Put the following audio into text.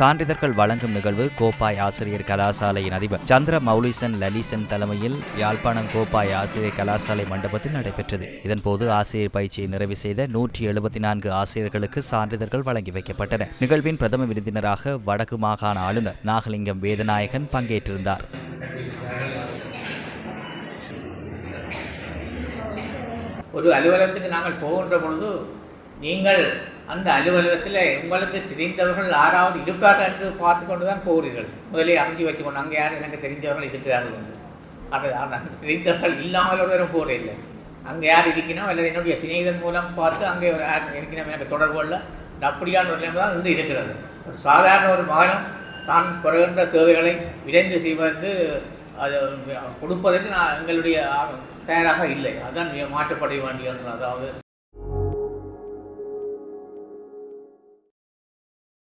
சான்றிதழ்கள் வழங்கும் நிகழ்வு கோப்பாய் ஆசிரியர் கலாசாலையின் அதிபர் சந்திர மௌலிசன் லலிசன் தலைமையில் யாழ்ப்பாணம் கோப்பாய் ஆசிரியர் கலாசாலை மண்டபத்தில் நடைபெற்றது. இதன்போது ஆசிரியர் பயிற்சியை நிறைவு செய்த 174 ஆசிரியர்களுக்கு சான்றிதழ்கள் வழங்கி வைக்கப்பட்டன. நிகழ்வின் பிரதம விருந்தினராக வடக்கு மாகாண ஆளுநர் நாகலிங்கம் வேதநாயகன் பங்கேற்றிருந்தார். ஒரு அலுவலகத்துக்கு நாங்கள் போகின்ற பொழுது நீங்கள் அந்த அலுவலகத்தில் உங்களுக்கு தெரிந்தவர்கள் யாராவது இருப்பார்கள் என்று பார்த்து கொண்டு தான் போகிறீர்கள். முதலே அறிஞ்சு வச்சுக்கொண்டு அங்கே யார் எனக்கு தெரிஞ்சவர்கள் இருக்கிறார்கள் என்று. அது தெரிந்தவர்கள் இல்லாமல் ஒரு தரம் போகிறதில்லை. அங்கே யார் இருக்கணும் அல்லது என்னுடைய சிநேகிதன் மூலம் பார்த்து அங்கே இருக்கணும் எனக்கு தொடர்புள்ள அப்படியான ஒரு நிலைமை தான் இன்று இருக்கிறது. ஒரு சாதாரண ஒரு மகனும் தான் பெறுகின்ற சேவைகளை விரைந்து செய்வதற்கு அது கொடுப்பதற்கு எங்களுடைய தயாராக இல்லை. அதுதான் மாற்றப்பட வேண்டிய ஒன்று. அதாவது